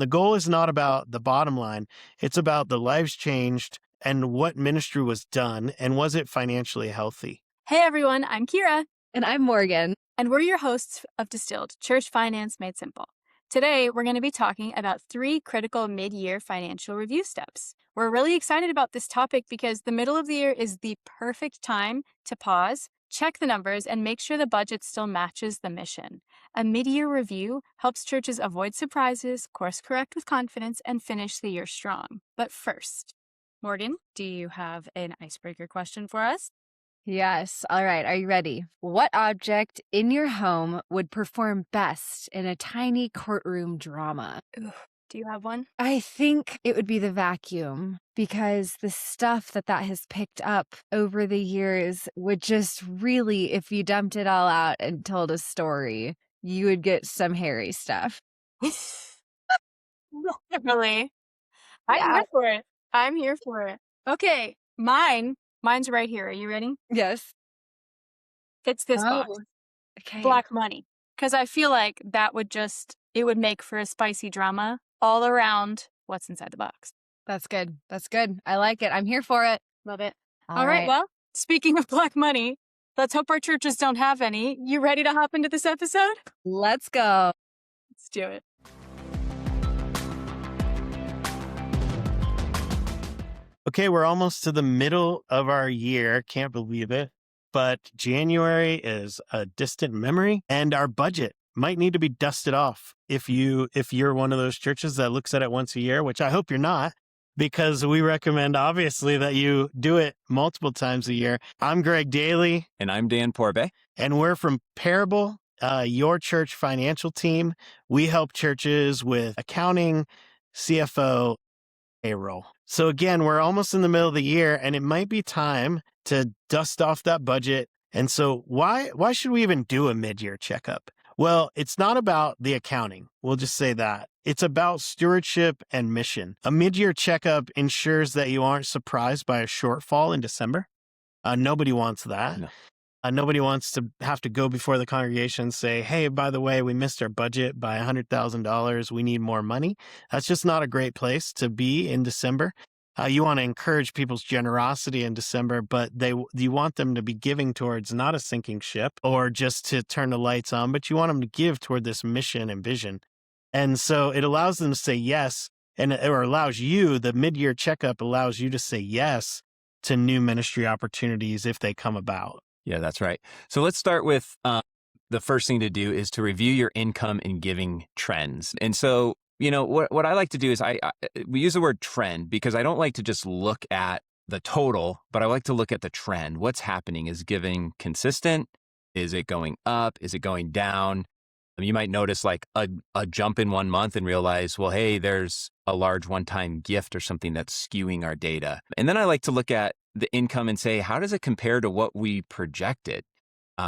The goal is not about the bottom line. It's about the lives changed and what ministry was done and was it financially healthy. Hey everyone, I'm Kira. And I'm Morgan. And we're your hosts of Distilled, Church Finance Made Simple. Today, we're going to be talking about 3 critical mid-year financial review steps. We're really excited about this topic because the middle of the year is the perfect time to pause, check the numbers, and make sure the budget still matches the mission. A mid-year review helps churches avoid surprises, course correct with confidence, and finish the year strong. But first, Morgan, do you have an icebreaker question for us? Yes. All right. Are you ready? What object in your home would perform best in a tiny courtroom drama? Ugh, do you have one? I think it would be the vacuum, because the stuff that has picked up over the years would just really, if you dumped it all out and told a story, you would get some hairy stuff. Definitely. I'm here for it. I'm here for it. Okay, mine's right here. Are you ready? Yes. It's this box. Okay. Black money. Because I feel like it would make for a spicy drama all around what's inside the box. That's good. That's good. I like it. I'm here for it. Love it. All right. Well, speaking of black money, let's hope our churches don't have any. You ready to hop into this episode? Let's go. Let's do it. Okay, we're almost to the middle of our year. Can't believe it. But January is a distant memory, and our budget might need to be dusted off if you're one of those churches that looks at it once a year, which I hope you're not, because we recommend obviously that you do it multiple times a year. I'm Greg Daly. And I'm Dan Porbe. And we're from Parable, your church financial team. We help churches with accounting, CFO, payroll. So again, we're almost in the middle of the year, and it might be time to dust off that budget. And so why should we even do a mid-year checkup? Well, it's not about the accounting. We'll just say that. It's about stewardship and mission. A mid-year checkup ensures that you aren't surprised by a shortfall in December. Nobody wants that. No. Nobody wants to have to go before the congregation and say, hey, by the way, we missed our budget by $100,000. We need more money. That's just not a great place to be in December. You want to encourage people's generosity in December, but you want them to be giving towards not a sinking ship or just to turn the lights on, but you want them to give toward this mission and vision. And so it allows them to say yes, or allows you, the mid-year checkup allows you to say yes to new ministry opportunities if they come about. Yeah, that's right. So let's start with the first thing to do is to review your income and giving trends. And so, what I like to do is we use the word trend because I don't like to just look at the total, but I like to look at the trend. What's happening? Is giving consistent? Is it going up? Is it going down? You might notice like a jump in one month and realize, well, hey, there's a large one-time gift or something that's skewing our data. And then I like to look at the income and say, how does it compare to what we projected?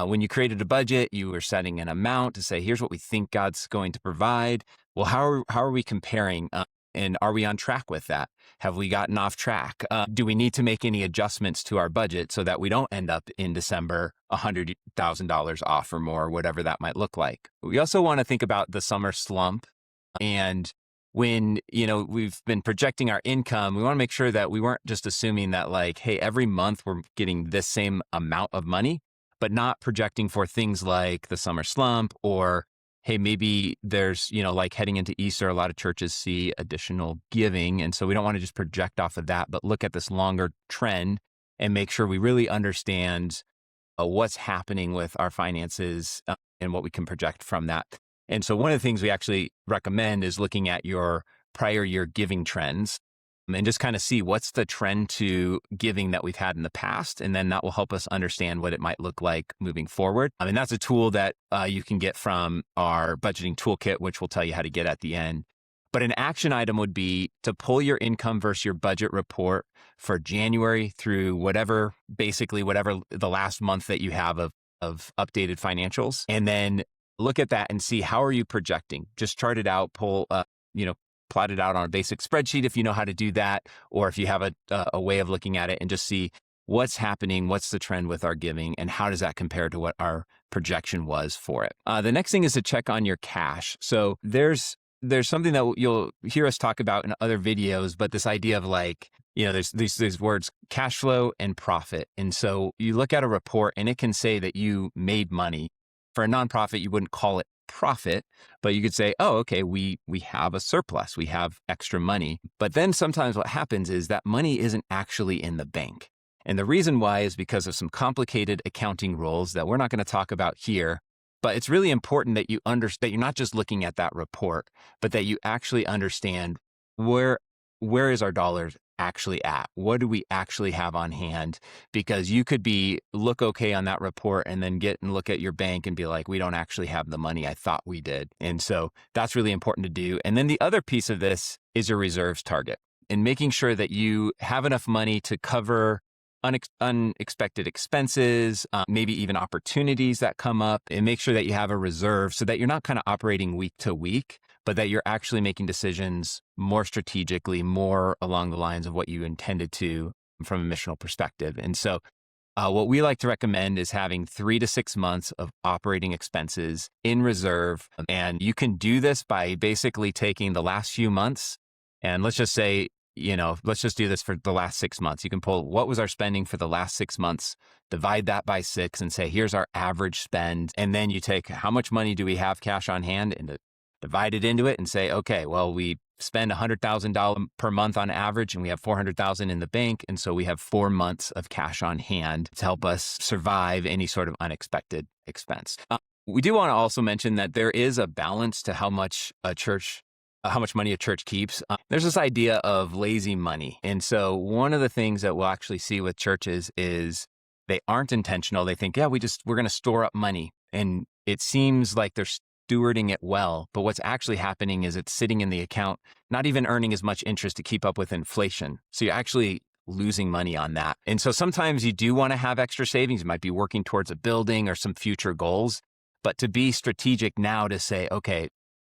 When you created a budget, you were setting an amount to say, here's what we think God's going to provide. Well, how are we comparing? And are we on track with that? Have we gotten off track? Do we need to make any adjustments to our budget so that we don't end up in December $100,000 off or more, whatever that might look like? We also want to think about the summer slump. And when, we've been projecting our income, we want to make sure that we weren't just assuming that like, hey, every month we're getting this same amount of money, but not projecting for things like the summer slump or, hey, maybe there's, like heading into Easter, a lot of churches see additional giving. And so we don't want to just project off of that, but look at this longer trend and make sure we really understand what's happening with our finances and what we can project from that. And so one of the things we actually recommend is looking at your prior year giving trends and just kind of see what's the trend to giving that we've had in the past. And then that will help us understand what it might look like moving forward. I mean, that's a tool that you can get from our budgeting toolkit, which we'll tell you how to get at the end. But an action item would be to pull your income versus your budget report for January through whatever the last month that you have of updated financials. And then look at that and see how are you projecting. Just chart it out, plot it out on a basic spreadsheet if you know how to do that, or if you have a way of looking at it and just see what's happening, what's the trend with our giving, and how does that compare to what our projection was for it. The next thing is to check on your cash. So there's there's something that you'll hear us talk about in other videos, but this idea of like, there's these words, cash flow and profit. And so you look at a report and it can say that you made money. For a nonprofit, you wouldn't call it profit, but you could say, oh, okay, we have a surplus, we have extra money. But then sometimes what happens is that money isn't actually in the bank. And the reason why is because of some complicated accounting rules that we're not going to talk about here. But it's really important that you understand that you're not just looking at that report, but that you actually understand where is our dollars actually at? What do we actually have on hand? Because you could look okay on that report and then get and look at your bank and be like, we don't actually have the money I thought we did. And so that's really important to do. And then the other piece of this is your reserves target and making sure that you have enough money to cover unexpected expenses, maybe even opportunities that come up, and make sure that you have a reserve so that you're not kind of operating week to week, but that you're actually making decisions more strategically, more along the lines of what you intended to from a missional perspective. And so what we like to recommend is having 3 to 6 months of operating expenses in reserve. And you can do this by basically taking the last few months, and let's just say, let's just do this for the last 6 months. You can pull what was our spending for the last 6 months, divide that by 6 and say, here's our average spend. And then you take how much money do we have cash on hand and divide it into it and say, okay, well, we spend $100,000 per month on average and we have $400,000 in the bank. And so we have 4 months of cash on hand to help us survive any sort of unexpected expense. We do want to also mention that there is a balance to how much money a church keeps. There's this idea of lazy money. And so one of the things that we'll actually see with churches is they aren't intentional. They think, we're going to store up money. And it seems like they're stewarding it well. But what's actually happening is it's sitting in the account, not even earning as much interest to keep up with inflation. So you're actually losing money on that. And so sometimes you do want to have extra savings. You might be working towards a building or some future goals. But to be strategic now to say, okay,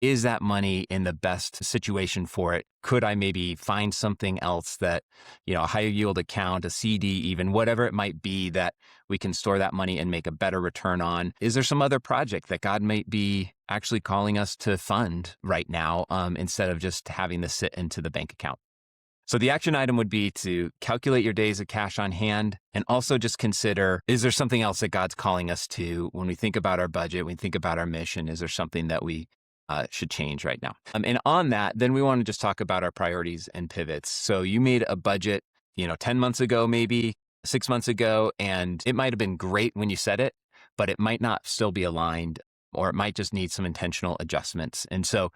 is that money in the best situation for it? Could I maybe find something else that, a high yield account, a CD, even whatever it might be that we can store that money and make a better return on? Is there some other project that God might be actually calling us to fund right now instead of just having this sit into the bank account? So the action item would be to calculate your days of cash on hand and also just consider, is there something else that God's calling us to when we think about our budget, when we think about our mission? Is there something that we should change right now? And on that, then we want to just talk about our priorities and pivots. So you made a budget, 10 months ago, maybe 6 months ago, and it might have been great when you set it, but it might not still be aligned, or it might just need some intentional adjustments. And so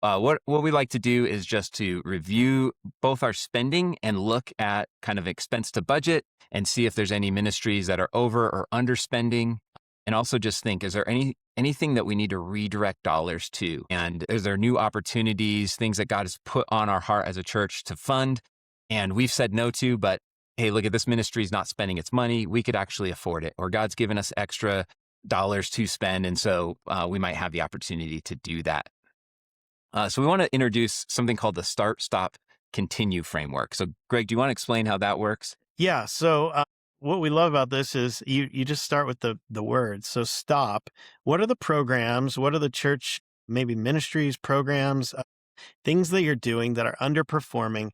what we like to do is just to review both our spending and look at kind of expense to budget and see if there's any ministries that are over or underspending. And also just think, is there anything that we need to redirect dollars to? And is there new opportunities, things that God has put on our heart as a church to fund and we've said no to, but hey, look at this ministry is not spending its money. We could actually afford it. Or God's given us extra dollars to spend. And so we might have the opportunity to do that. So we want to introduce something called the start, stop, continue framework. So Greg, do you want to explain how that works? Yeah. So what we love about this is you just start with the words. So stop. What are the programs? What are the church, maybe ministries, programs, things that you're doing that are underperforming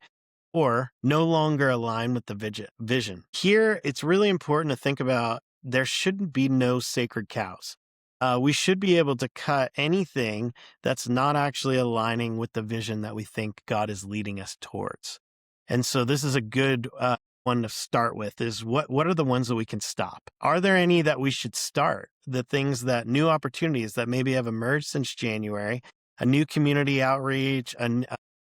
or no longer align with the vision? Here, it's really important to think about there shouldn't be no sacred cows. We should be able to cut anything that's not actually aligning with the vision that we think God is leading us towards. And so this is a good one to start with is what are the ones that we can stop? Are there any that we should start? The things that new opportunities that maybe have emerged since January, a new community outreach,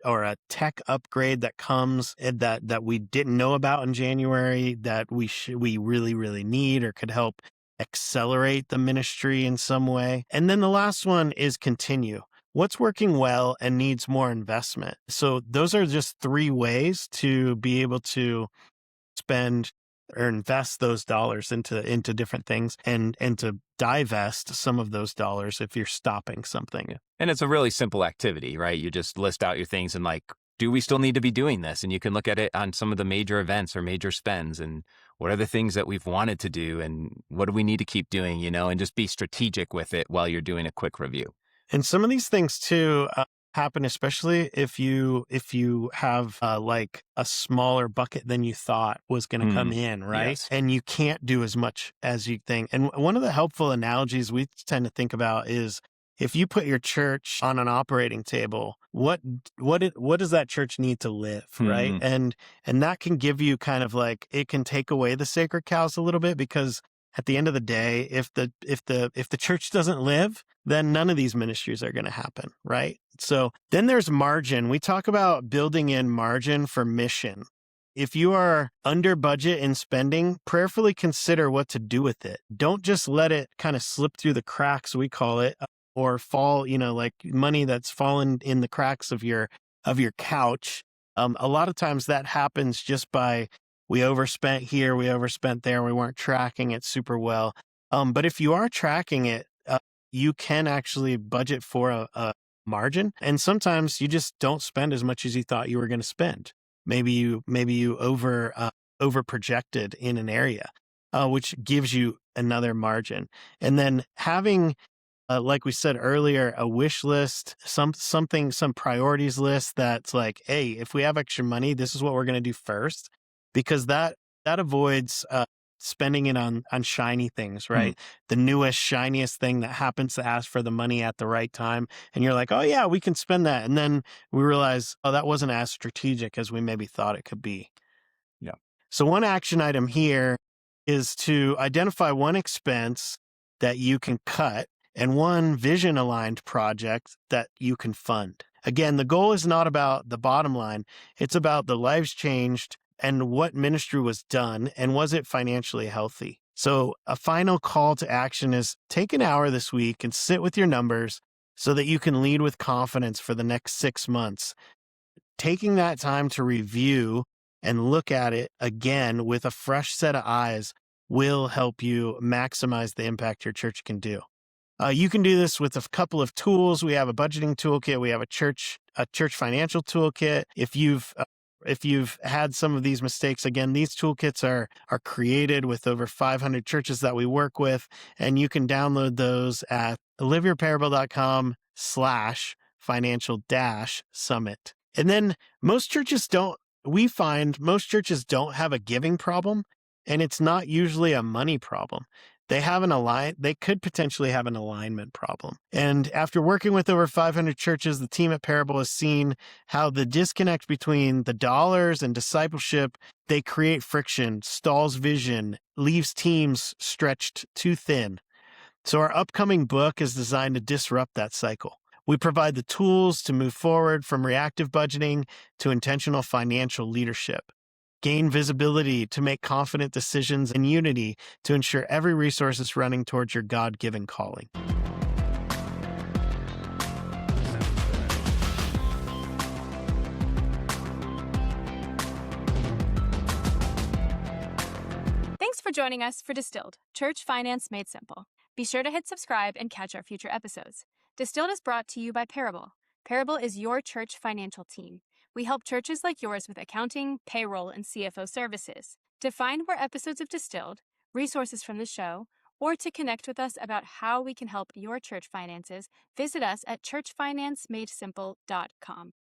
or a tech upgrade that comes that we didn't know about in January that we really, really need or could help accelerate the ministry in some way. And then the last one is continue. What's working well and needs more investment? So those are just 3 ways to be able to spend or invest those dollars into different things and to divest some of those dollars if you're stopping something. And it's a really simple activity, right? You just list out your things and like, do we still need to be doing this? And you can look at it on some of the major events or major spends and what are the things that we've wanted to do and what do we need to keep doing, and just be strategic with it while you're doing a quick review. And some of these things too, happen, especially if you have like a smaller bucket than you thought was going to come in, right? Yes. And you can't do as much as you think. And one of the helpful analogies we tend to think about is if you put your church on an operating table, what does that church need to live, right? And that can give you kind of like, it can take away the sacred cows a little bit, because at the end of the day, if the church doesn't live, then none of these ministries are going to happen, right? So then there's margin. We talk about building in margin for mission. If you are under budget in spending, prayerfully consider what to do with it. Don't just let it kind of slip through the cracks, we call it, or fall, like money that's fallen in the cracks of your couch. A lot of times that happens just by, we overspent here, we overspent there, we weren't tracking it super well. But if you are tracking it, you can actually budget for a margin. And sometimes you just don't spend as much as you thought you were going to spend. Maybe you over projected in an area, which gives you another margin. And then having, like we said earlier, a wish list, some priorities list that's like, hey, if we have extra money, this is what we're going to do first, because that avoids spending it on shiny things, right? The newest, shiniest thing that happens to ask for the money at the right time. And you're like, oh yeah, we can spend that. And then we realize, oh, that wasn't as strategic as we maybe thought it could be. Yeah. So one action item here is to identify one expense that you can cut and one vision aligned project that you can fund. Again, the goal is not about the bottom line. It's about the lives changed and what ministry was done, and was it financially healthy? So a final call to action is take an hour this week and sit with your numbers so that you can lead with confidence for the next 6 months. Taking that time to review and look at it again with a fresh set of eyes will help you maximize the impact your church can do. You can do this with a couple of tools. We have a budgeting toolkit. We have a church financial toolkit. If you've had some of these mistakes, again, these toolkits are created with over 500 churches that we work with, and you can download those at liveyourparable.com/financial-summit. And then we find most churches don't have a giving problem, and it's not usually a money problem. They could potentially have an alignment problem. And after working with over 500 churches, the team at Parable has seen how the disconnect between the dollars and discipleship, they create friction, stalls vision, leaves teams stretched too thin. So our upcoming book is designed to disrupt that cycle. We provide the tools to move forward from reactive budgeting to intentional financial leadership. Gain visibility to make confident decisions, and unity to ensure every resource is running towards your God-given calling. Thanks for joining us for Distilled, Church Finance Made Simple. Be sure to hit subscribe and catch our future episodes. Distilled is brought to you by Parable. Parable is your church financial team. We help churches like yours with accounting, payroll, and CFO services. To find more episodes of Distilled, resources from the show, or to connect with us about how we can help your church finances, visit us at churchfinanceMadeSimple.com.